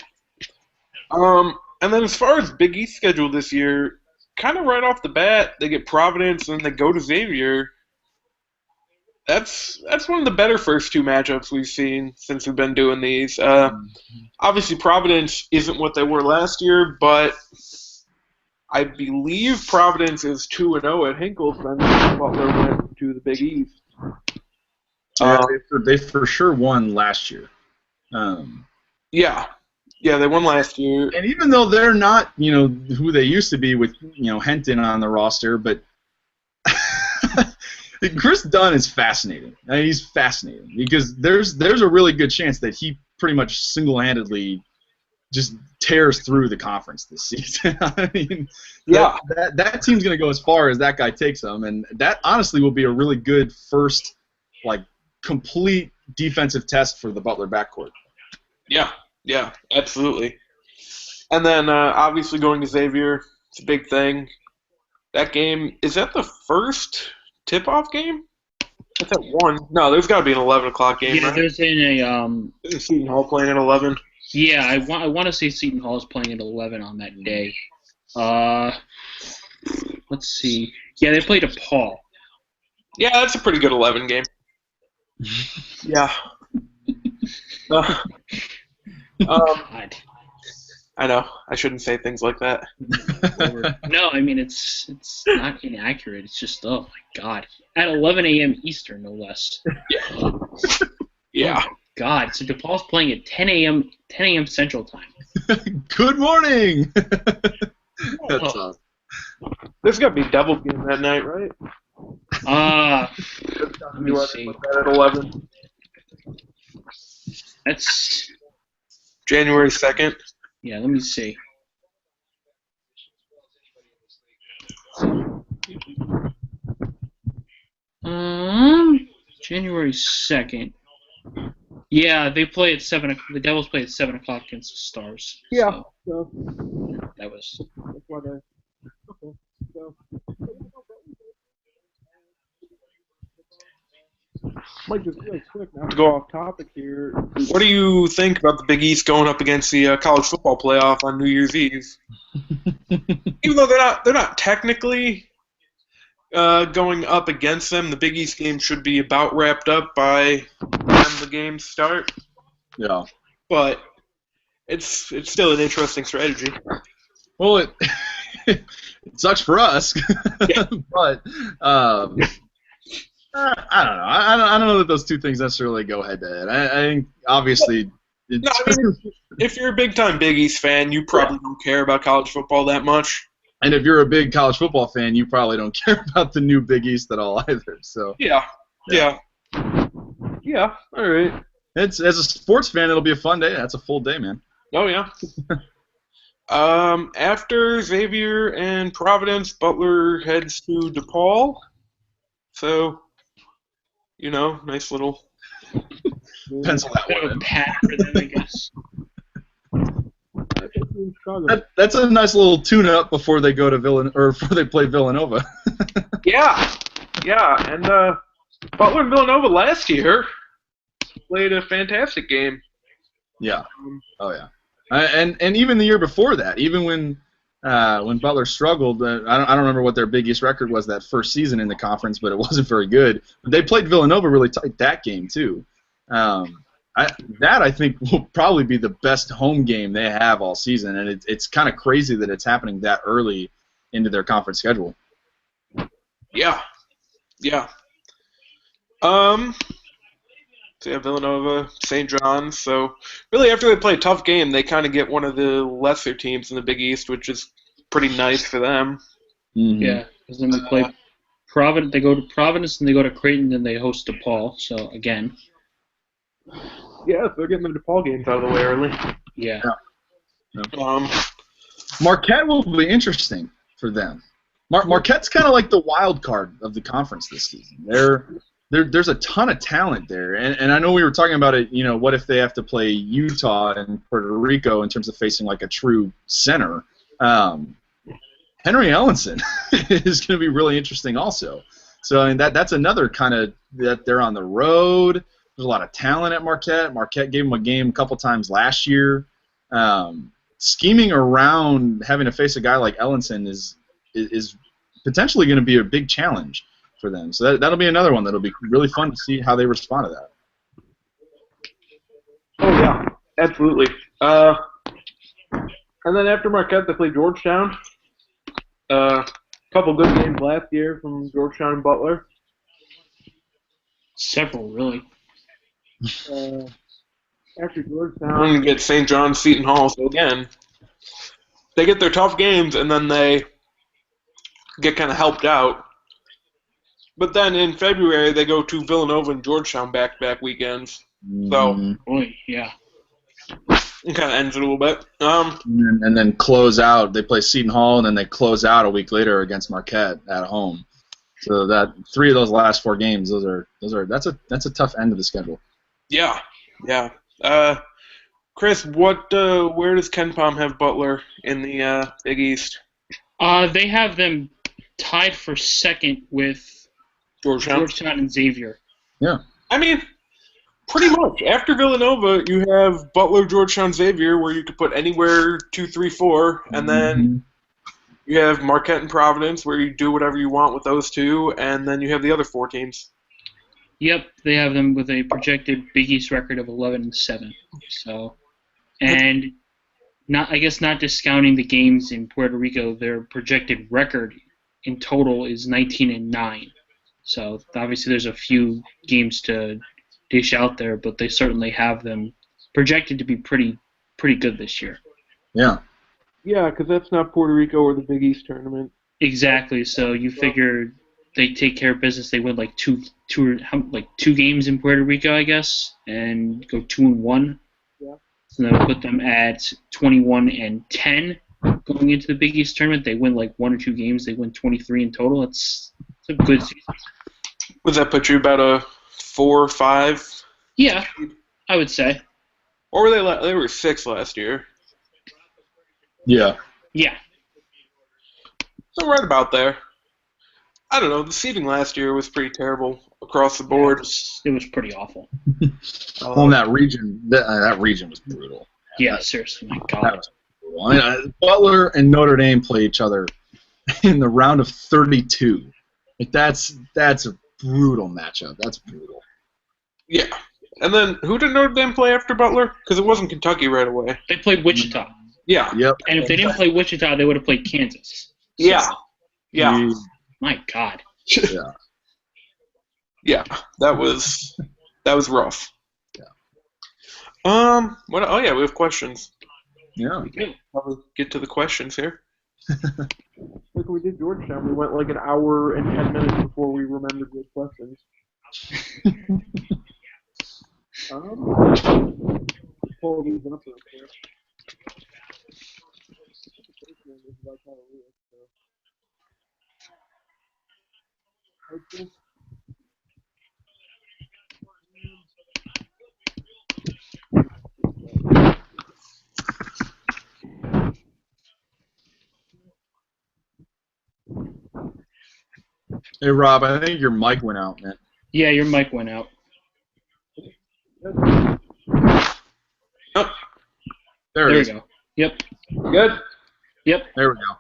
[SPEAKER 2] And then as far as Big East schedule this year, kind of right off the bat, they get Providence and then they go to Xavier. That's one of the better first 2 matchups we've seen since we've been doing these. Obviously, Providence isn't what they were last year, but I believe Providence is 2-0 at Hinkle since Butler went to the Big East.
[SPEAKER 3] They for sure won last year.
[SPEAKER 2] Yeah, they won last year.
[SPEAKER 3] And even though they're not, who they used to be with, Henton on the roster, but Chris Dunn is fascinating. I mean, he's fascinating because there's a really good chance that he pretty much single-handedly just tears through the conference this season. I mean,
[SPEAKER 2] Yeah.
[SPEAKER 3] that team's going to go as far as that guy takes them, and that honestly will be a really good first, like, complete defensive test for the Butler backcourt.
[SPEAKER 2] Yeah, absolutely. And then obviously going to Xavier, it's a big thing. That game, is that the first tip-off game? That's at 1. No, there's got to be an 11 o'clock game,
[SPEAKER 1] Yeah,
[SPEAKER 2] right?
[SPEAKER 1] there's
[SPEAKER 2] Isn't Seton Hall playing at 11?
[SPEAKER 1] Yeah, I want to say Seton Hall is playing at 11 on that day. Let's see. Yeah, they played DePaul.
[SPEAKER 2] Yeah, that's a pretty good 11 game. Yeah.
[SPEAKER 1] God.
[SPEAKER 2] I know. I shouldn't say things like that.
[SPEAKER 1] No, I mean it's not inaccurate. It's just, oh my God, at 11 a.m. Eastern, no less.
[SPEAKER 2] Yeah.
[SPEAKER 1] Oh my God, so DePaul's playing at 10 a.m. Central Time.
[SPEAKER 3] Good morning. That's awesome.
[SPEAKER 2] There's got to be double game that night, right?
[SPEAKER 1] Let me see.
[SPEAKER 2] At 11.
[SPEAKER 1] That's
[SPEAKER 2] January 2nd.
[SPEAKER 1] Yeah. Let me see. January 2nd. Yeah, they play at 7. The Devils play at 7 o'clock against the Stars.
[SPEAKER 2] Yeah.
[SPEAKER 1] So that was.
[SPEAKER 2] That's why they. Okay. So. Mike, just really quick now to go off topic here. What do you think about the Big East going up against the college football playoff on New Year's Eve? Even though they're not technically going up against them, the Big East game should be about wrapped up by the time the games start.
[SPEAKER 3] Yeah.
[SPEAKER 2] But it's still an interesting strategy.
[SPEAKER 3] Well, it sucks for us,
[SPEAKER 2] Yeah.
[SPEAKER 3] but I don't know. I don't know that those two things necessarily go head to head. I think obviously.
[SPEAKER 2] No, I mean, if you're a big-time Big East fan, you probably don't care about college football that much.
[SPEAKER 3] And if you're a big college football fan, you probably don't care about the new Big East at all either. So. Yeah.
[SPEAKER 2] All right.
[SPEAKER 3] It's as a sports fan, it'll be a fun day. That's a full day, man.
[SPEAKER 2] Oh yeah. After Xavier and Providence, Butler heads to DePaul. So, nice little
[SPEAKER 3] Pencil that
[SPEAKER 1] Bit
[SPEAKER 3] one
[SPEAKER 1] of a
[SPEAKER 3] in.
[SPEAKER 1] pat for them, I guess.
[SPEAKER 3] That's a nice little tune-up before they go to before they play Villanova.
[SPEAKER 2] Yeah, and Butler and Villanova last year played a fantastic game.
[SPEAKER 3] Yeah. Oh yeah. And even the year before that, even when Butler struggled, I don't remember what their Big East record was that first season in the conference, but it wasn't very good. But they played Villanova really tight that game too. I think will probably be the best home game they have all season, and it's kind of crazy that it's happening that early into their conference schedule.
[SPEAKER 2] Yeah. So yeah, Villanova, St. John's. So really, after they play a tough game, they kind of get one of the lesser teams in the Big East, which is pretty nice for them.
[SPEAKER 3] Mm-hmm.
[SPEAKER 1] Yeah, because then they play Providence. They go to Providence, and they go to Creighton, and they host DePaul. So again.
[SPEAKER 2] Yeah, so they're getting the DePaul games out of the way early.
[SPEAKER 1] Yeah.
[SPEAKER 3] Marquette will be interesting for them. Marquette's kind of like the wild card of the conference this season. There's a ton of talent there, and I know we were talking about it. What if they have to play Utah and Puerto Rico in terms of facing like a true center? Henry Ellenson is going to be really interesting also. So I mean that's another kind of that they're on the road. There's a lot of talent at Marquette. Marquette gave them a game a couple times last year. Scheming around having to face a guy like Ellenson is potentially going to be a big challenge for them. So that'll be another one that'll be really fun to see how they respond to that.
[SPEAKER 2] Oh yeah, absolutely. And then after Marquette, they play Georgetown. Couple good games last year from Georgetown and Butler.
[SPEAKER 1] Several, really.
[SPEAKER 2] After Georgetown, you get St. John's, Seton Hall. So again, they get their tough games, and then they get kind of helped out. But then in February, they go to Villanova and Georgetown back-to-back weekends. So,
[SPEAKER 1] Boy, yeah.
[SPEAKER 2] It kind of ends it a little bit.
[SPEAKER 3] And then close out. They play Seton Hall, and then they close out a week later against Marquette at home. So that 3 of those last 4 games, that's a tough end of the schedule.
[SPEAKER 2] Yeah. Chris, where does Ken Palm have Butler in the Big East?
[SPEAKER 1] They have them tied for second with Georgetown and Xavier.
[SPEAKER 3] Yeah.
[SPEAKER 2] I mean, pretty much. After Villanova, you have Butler, Georgetown, Xavier, where you could put anywhere 2, 3, 4, and then you have Marquette and Providence, where you do whatever you want with those 2, and then you have the other 4 teams.
[SPEAKER 1] Yep, they have them with a projected Big East record of 11-7. So, and not discounting the games in Puerto Rico, their projected record in total is 19-9. So obviously there's a few games to dish out there, but they certainly have them projected to be pretty good this year.
[SPEAKER 3] Yeah.
[SPEAKER 2] Yeah, because that's not Puerto Rico or the Big East tournament.
[SPEAKER 1] Exactly. So you figure they take care of business. They win like two games in Puerto Rico, I guess, and go 2-1.
[SPEAKER 2] Yeah.
[SPEAKER 1] So that would put them at 21-10 going into the Big East tournament. They win like 1 or 2 games. They win 23 in total. It's a good season.
[SPEAKER 2] Would that put you about a 4 or 5?
[SPEAKER 1] Yeah, I would say.
[SPEAKER 2] Or were they were 6 last year?
[SPEAKER 3] Yeah.
[SPEAKER 1] Yeah.
[SPEAKER 2] So right about there. I don't know. The seeding last year was pretty terrible across the board.
[SPEAKER 1] It was pretty awful.
[SPEAKER 3] Well, in that region, that region was brutal.
[SPEAKER 1] Yeah, seriously, my God.
[SPEAKER 3] That was brutal. I mean, Butler and Notre Dame play each other in the round of 32. Like that's a brutal matchup. That's brutal.
[SPEAKER 2] Yeah. And then who did Notre Dame play after Butler? Because it wasn't Kentucky right away.
[SPEAKER 1] They played Wichita.
[SPEAKER 2] Yeah.
[SPEAKER 3] Yep.
[SPEAKER 1] And if they didn't play Wichita, they would have played Kansas.
[SPEAKER 2] Yeah. Yeah.
[SPEAKER 1] My God.
[SPEAKER 3] Yeah.
[SPEAKER 2] Yeah. That was rough.
[SPEAKER 3] Yeah.
[SPEAKER 2] What? Oh yeah, we have questions.
[SPEAKER 3] Yeah.
[SPEAKER 2] We can probably get to the questions here. Like we did Georgetown, we went like an hour and 10 minutes before we remembered the questions. Pull these up real quick.
[SPEAKER 3] Hey, Rob, I think your mic went out, man.
[SPEAKER 1] Yeah, your mic went out.
[SPEAKER 2] Oh,
[SPEAKER 3] There it
[SPEAKER 1] There
[SPEAKER 3] is.
[SPEAKER 1] we go. Yep.
[SPEAKER 2] good?
[SPEAKER 1] Yep.
[SPEAKER 3] There we go.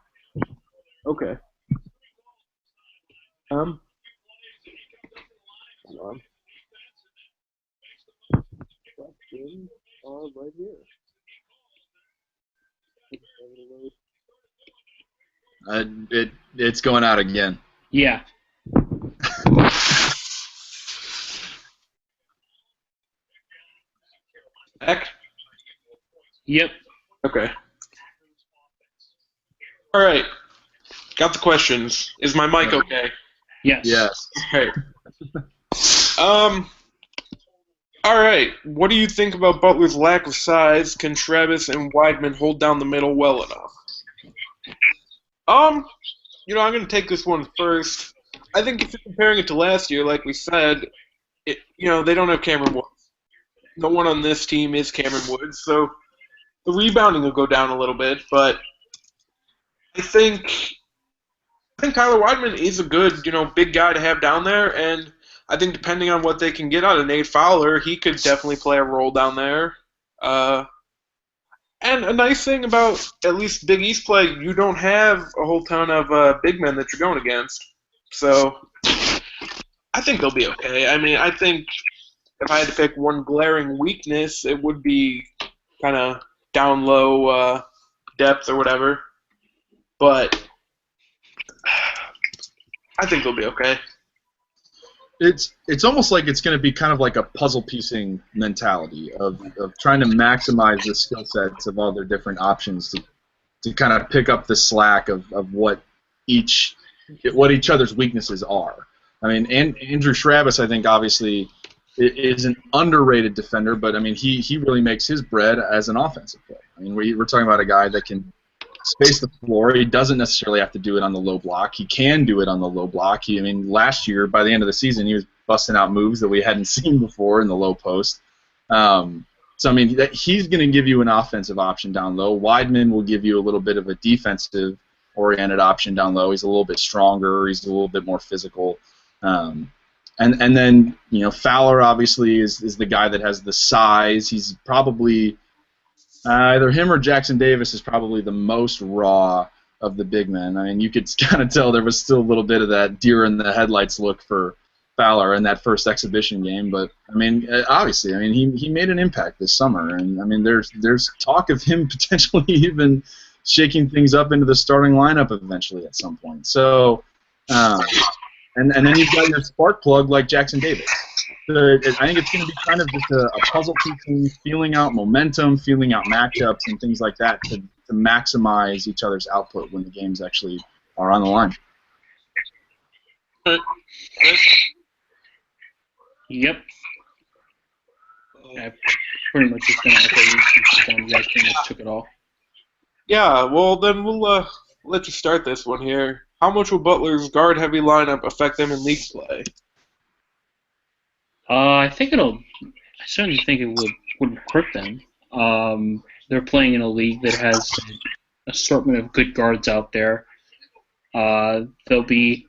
[SPEAKER 2] Okay. Hold on. Questions are right here.
[SPEAKER 3] It's going out again.
[SPEAKER 1] Yeah.
[SPEAKER 2] Back?
[SPEAKER 1] Yep.
[SPEAKER 2] Okay. All right. Got the questions. Is my mic okay?
[SPEAKER 1] Yes.
[SPEAKER 3] Yes.
[SPEAKER 2] Okay. All right. What do you think about Butler's lack of size? Can Travis and Weidman hold down the middle well enough? I'm going to take this one first. I think if you're comparing it to last year, like we said, they don't have Cameron Woods. No one on this team is Cameron Woods, so the rebounding will go down a little bit. But I think Kyler Weidman is a good, big guy to have down there, and I think depending on what they can get out of Nate Fowler, he could definitely play a role down there. And a nice thing about at least Big East play, you don't have a whole ton of big men that you're going against. So I think they'll be okay. I mean, I think if I had to pick one glaring weakness, it would be kind of down low depth or whatever. But I think they'll be okay.
[SPEAKER 3] It's almost like it's going to be kind of like a puzzle piecing mentality of trying to maximize the skill sets of all their different options to kind of pick up the slack of what each other's weaknesses are. I mean, and Andrew Travis, I think, obviously is an underrated defender, but I mean he really makes his bread as an offensive player. I mean we're talking about a guy that can space the floor. He doesn't necessarily have to do it on the low block. He can do it on the low block. I mean last year by the end of the season he was busting out moves that we hadn't seen before in the low post. So I mean he's going to give you an offensive option down low. Weidman will give you a little bit of a defensive oriented option down low. He's a little bit stronger. He's a little bit more physical. And then Fowler obviously is the guy that has the size. He's probably either him or Jackson Davis is probably the most raw of the big men. I mean you could kind of tell there was still a little bit of that deer in the headlights look for Fowler in that first exhibition game, but I mean obviously I mean he made an impact this summer, and I mean there's talk of him potentially even shaking things up into the starting lineup eventually at some point. So, and then you've got your spark plug like Jackson Davis. I think it's going to be kind of just a puzzle piecing, feeling out momentum, feeling out matchups, and things like that to maximize each other's output when the games actually are on the line.
[SPEAKER 1] Yep. I pretty much just going to echo you since you guys pretty much took it all.
[SPEAKER 2] Yeah, well, then we'll let you start this one here. How much will Butler's guard-heavy lineup affect them in league play?
[SPEAKER 1] I certainly think it wouldn't hurt them. They're playing in a league that has an assortment of good guards out there. They'll be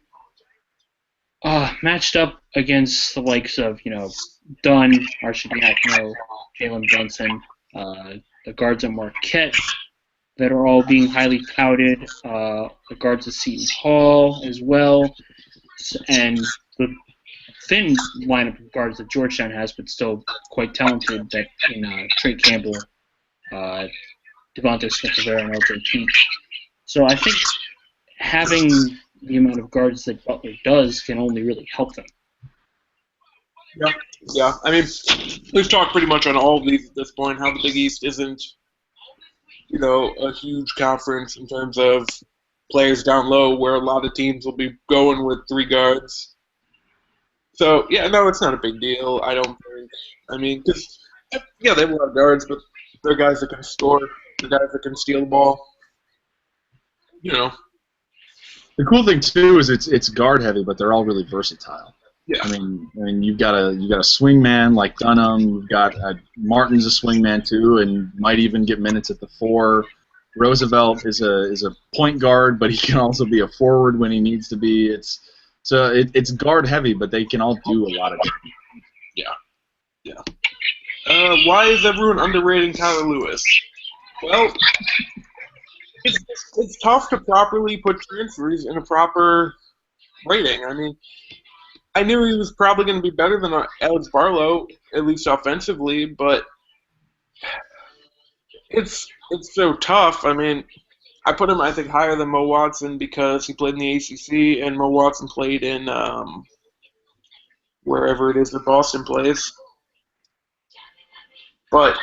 [SPEAKER 1] matched up against the likes of, Dunn, Arcidiacono, Jalen Brunson, the guards at Marquette, that are all being highly touted, the guards at Seton Hall as well, and the thin lineup of guards that Georgetown has, but still quite talented, that in Trey Campbell, Devontae Smith-Rivera, and LJ Pete. So I think having the amount of guards that Butler does can only really help them.
[SPEAKER 2] Yeah. I mean, we've talked pretty much on all of these at this point, how the Big East isn't a huge conference in terms of players down low, where a lot of teams will be going with 3 guards. So, yeah, no, it's not a big deal, I don't think. I mean, because, yeah, they have a lot of guards, but they're guys that can score, they're guys that can steal the ball.
[SPEAKER 3] The cool thing, too, is it's guard heavy, but they're all really versatile.
[SPEAKER 2] Yeah.
[SPEAKER 3] I mean, you've got a swing man like Dunham. You've got Martin's a swing man too, and might even get minutes at the 4. Roosevelt is a point guard, but he can also be a forward when he needs to be. It's guard heavy, but they can all do a lot of different.
[SPEAKER 2] Yeah. Why is everyone underrating Tyler Lewis? Well, it's tough to properly put transfers in a proper rating. I mean, I knew he was probably going to be better than Alex Barlow, at least offensively, but it's so tough. I mean, I put him, I think, higher than Mo Watson because he played in the ACC, and Mo Watson played in wherever it is that Boston plays. But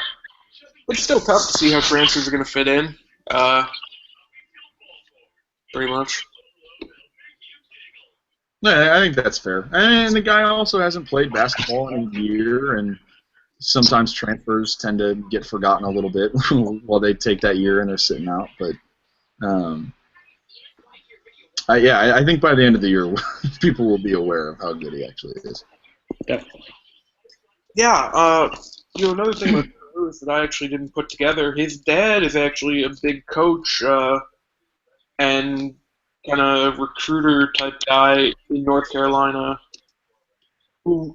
[SPEAKER 2] it's still tough to see how transfers are going to fit in, pretty much.
[SPEAKER 3] No, I think that's fair. And the guy also hasn't played basketball in a year, and sometimes transfers tend to get forgotten a little bit while they take that year and they're sitting out. But, I think by the end of the year, people will be aware of how good he actually is.
[SPEAKER 1] Definitely.
[SPEAKER 2] Yeah, another thing with Lewis that I actually didn't put together, his dad is actually a big coach and kind of recruiter type guy in North Carolina.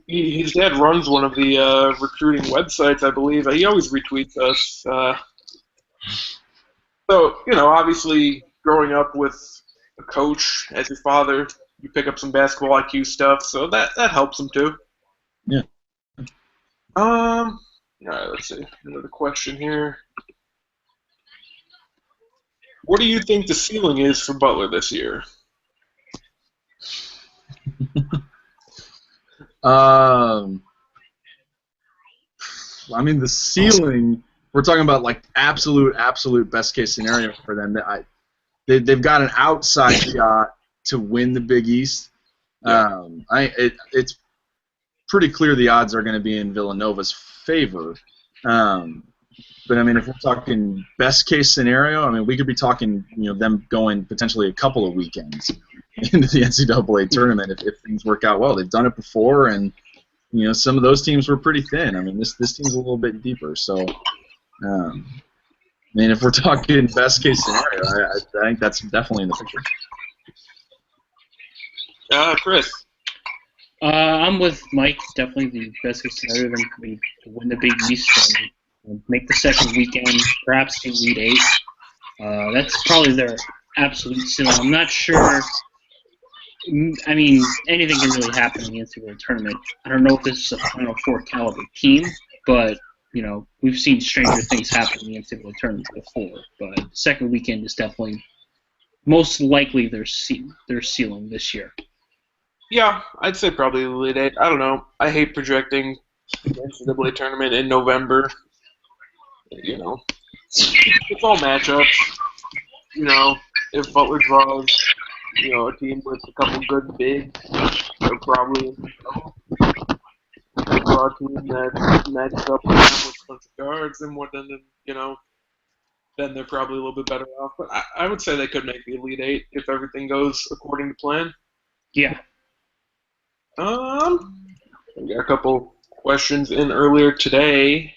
[SPEAKER 2] His dad runs one of the recruiting websites, I believe. He always retweets us. So, obviously growing up with a coach as your father, you pick up some basketball IQ stuff, so that helps him too.
[SPEAKER 3] Yeah.
[SPEAKER 2] All right, let's see. Another question here. What do you think the ceiling is for Butler this year?
[SPEAKER 3] The ceiling, we're talking about like absolute best case scenario for them. They've got an outside shot to win the Big East.
[SPEAKER 2] Yeah.
[SPEAKER 3] It's pretty clear the odds are going to be in Villanova's favor. But I mean, if we're talking best case scenario, I mean, we could be talking, them going potentially a couple of weekends into the NCAA tournament if things work out well. They've done it before, and some of those teams were pretty thin. I mean, this team's a little bit deeper. So, I mean, if we're talking best case scenario, I think that's definitely in the picture.
[SPEAKER 2] Chris.
[SPEAKER 1] I'm with Mike. Definitely the best case scenario. Then we win the Big East and make the second weekend, perhaps Elite Eight. That's probably their absolute ceiling. I'm not sure. I mean, anything can really happen in the NCAA tournament. I don't know if this is a Final Four caliber team, but we've seen stranger things happen in the NCAA tournament before. But second weekend is definitely most likely their ceiling this year.
[SPEAKER 2] Yeah, I'd say probably Elite Eight. I don't know. I hate projecting the NCAA tournament in November. It's all matchups. If Butler draws, a team with a couple good bigs, they're probably in trouble. If they draw a team that matches up with them with a bunch of guards, then they're probably a little bit better off. But I would say they could make the Elite Eight if everything goes according to plan.
[SPEAKER 1] Yeah.
[SPEAKER 2] We got a couple questions in earlier today.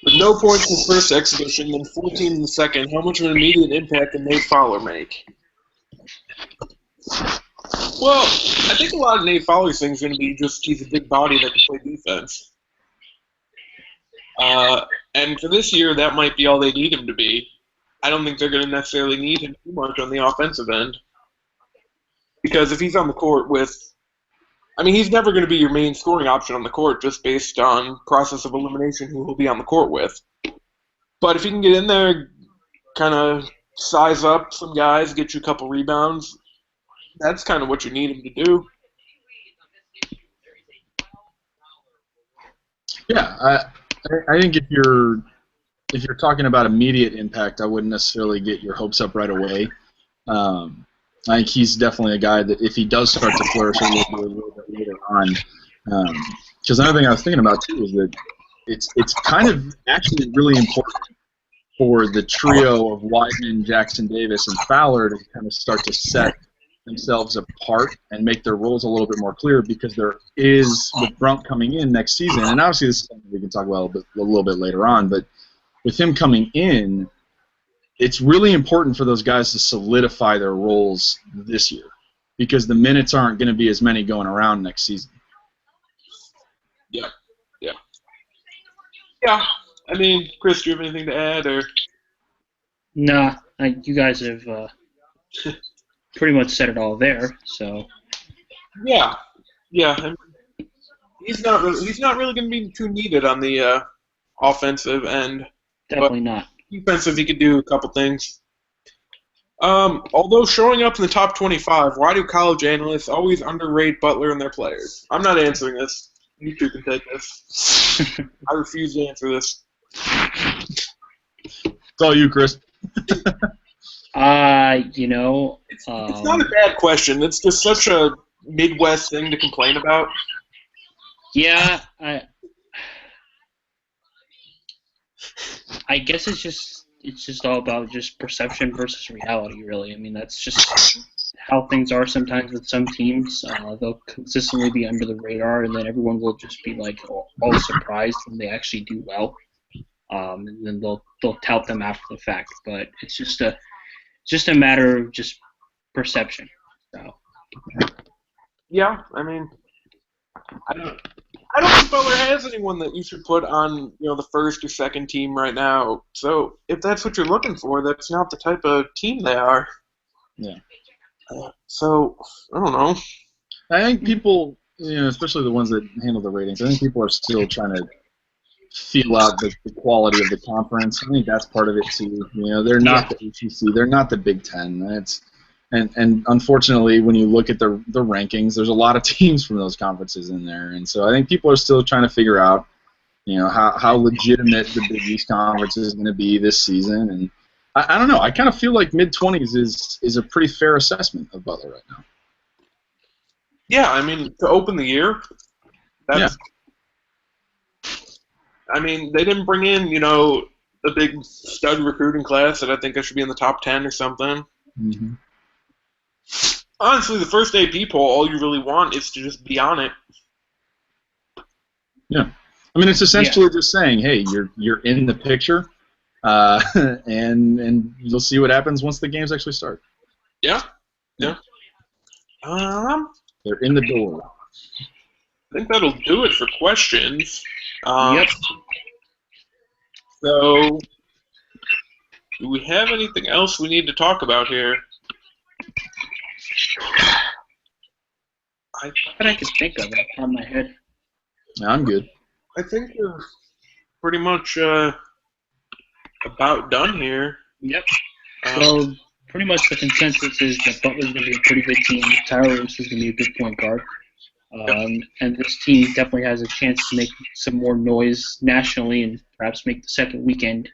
[SPEAKER 2] With no points in the first exhibition and 14 in the second, how much of an immediate impact can Nate Fowler make? Well, I think a lot of Nate Fowler's thing is going to be just he's a big body that can play defense. And for this year, that might be all they need him to be. I don't think they're going to necessarily need him too much on the offensive end. Because if he's on the court he's never going to be your main scoring option on the court just based on process of elimination who he'll be on the court with. But if he can get in there, kind of size up some guys, get you a couple rebounds, that's kind of what you need him to do.
[SPEAKER 3] Yeah, I think if you're talking about immediate impact, I wouldn't necessarily get your hopes up right away. I think he's definitely a guy that if he does start to flourish a little bit later on, because another thing I was thinking about too is that it's kind of actually really important for the trio of Wideman, Jackson Davis, and Fowler to kind of start to set themselves apart and make their roles a little bit more clear, because there is, with Brunk coming in next season, and obviously this is something we can talk about a little bit later on, but with him coming in, it's really important for those guys to solidify their roles this year, because the minutes aren't going to be as many going around next season.
[SPEAKER 2] Yeah. I mean, Chris, do you have anything to add, or?
[SPEAKER 1] Nah, you guys have pretty much said it all there. So.
[SPEAKER 2] Yeah. I mean, he's not really going to be too needed on the offensive end.
[SPEAKER 1] Definitely not.
[SPEAKER 2] Defensive, he could do a couple things. Although showing up in the top 25, why do college analysts always underrate Butler and their players? I'm not answering this. You two can take this. I refuse to answer this.
[SPEAKER 3] It's all you, Chris.
[SPEAKER 2] It's not a bad question. It's just such a Midwest thing to complain about.
[SPEAKER 1] Yeah, I guess it's just all about just perception versus reality, really. I mean, that's just how things are sometimes with some teams. They'll consistently be under the radar, and then everyone will just be like all surprised when they actually do well. And then they'll tout them after the fact. But it's just a matter of just perception. So.
[SPEAKER 2] Yeah, I mean, I don't think Butler has anyone that you should put on, the first or second team right now. So if that's what you're looking for, that's not the type of team they are.
[SPEAKER 3] Yeah.
[SPEAKER 2] So I don't know.
[SPEAKER 3] I think people, especially the ones that handle the ratings, I think people are still trying to feel out the quality of the conference. I think that's part of it too. They're not the ACC, they're not the Big Ten. And unfortunately, when you look at the rankings, there's a lot of teams from those conferences in there, and so I think people are still trying to figure out, how legitimate the Big East Conference is going to be this season. And I don't know. I kind of feel like mid-20s is a pretty fair assessment of Butler right now.
[SPEAKER 2] Yeah, I mean, to open the year, that's. I mean, they didn't bring in, a big stud recruiting class that I think I should be in the top 10 or something.
[SPEAKER 3] Mm-hmm.
[SPEAKER 2] Honestly, the first AP poll, all you really want is to just be on it.
[SPEAKER 3] Yeah. I mean, it's essentially just saying, hey, you're in the picture, and you'll see what happens once the games actually start.
[SPEAKER 2] Yeah.
[SPEAKER 3] They're in the door.
[SPEAKER 2] I think that'll do it for questions.
[SPEAKER 1] Yep.
[SPEAKER 2] So, do we have anything else we need to talk about here?
[SPEAKER 1] What I could think of off the top of my head.
[SPEAKER 3] I'm good.
[SPEAKER 2] I think we're pretty much about done here.
[SPEAKER 1] Yep. So pretty much the consensus is that Butler's going to be a pretty good team. Tyler Roos is going to be a good point guard. And this team definitely has a chance to make some more noise nationally and perhaps make the second weekend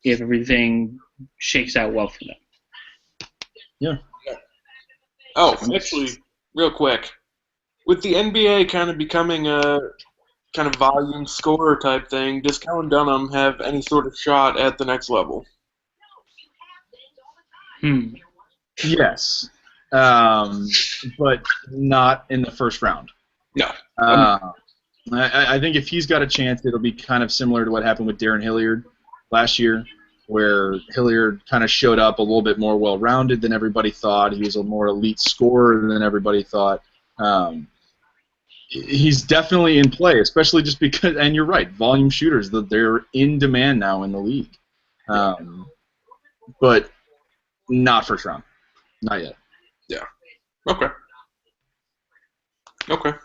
[SPEAKER 1] if everything shakes out well for them.
[SPEAKER 3] Yeah.
[SPEAKER 2] Oh, actually, real quick. With the NBA kind of becoming a kind of volume scorer type thing, does Kellen Dunham have any sort of shot at the next level?
[SPEAKER 3] Yes. But not in the first round.
[SPEAKER 2] No.
[SPEAKER 3] I think if he's got a chance, it'll be kind of similar to what happened with Darren Hilliard last year, where Hilliard kind of showed up a little bit more well-rounded than everybody thought. He was a more elite scorer than everybody thought. He's definitely in play, especially just because, and you're right, volume shooters, they're in demand now in the league. But not first round. Not yet.
[SPEAKER 2] Yeah. Okay.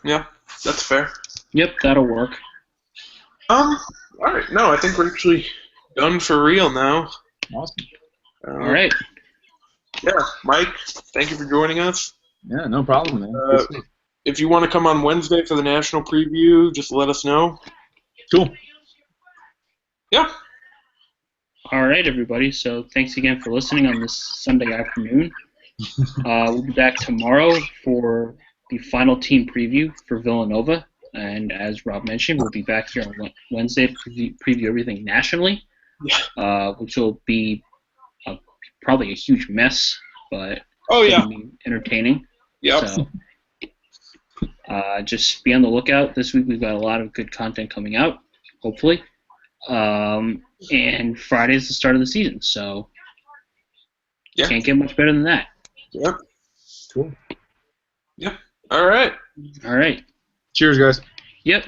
[SPEAKER 2] Yeah, that's fair.
[SPEAKER 1] Yep, that'll work.
[SPEAKER 2] All right. No, I think we're actually done for real now.
[SPEAKER 3] Awesome.
[SPEAKER 1] All right.
[SPEAKER 2] Yeah, Mike, thank you for joining us.
[SPEAKER 3] Yeah, no problem, man.
[SPEAKER 2] If you want to come on Wednesday for the national preview, just let us know.
[SPEAKER 3] Cool.
[SPEAKER 2] Yeah.
[SPEAKER 1] All right, everybody. So thanks again for listening on this Sunday afternoon. We'll be back tomorrow for the final team preview for Villanova. And as Rob mentioned, we'll be back here on Wednesday to preview everything nationally, which will be probably a huge mess, but it'll be entertaining.
[SPEAKER 2] Yep.
[SPEAKER 1] So just be on the lookout. This week we've got a lot of good content coming out, hopefully. And Friday is the start of the season, so can't get much better than that.
[SPEAKER 2] Yep.
[SPEAKER 3] Cool.
[SPEAKER 2] Yep. All right.
[SPEAKER 1] All right.
[SPEAKER 3] Cheers, guys.
[SPEAKER 1] Yep.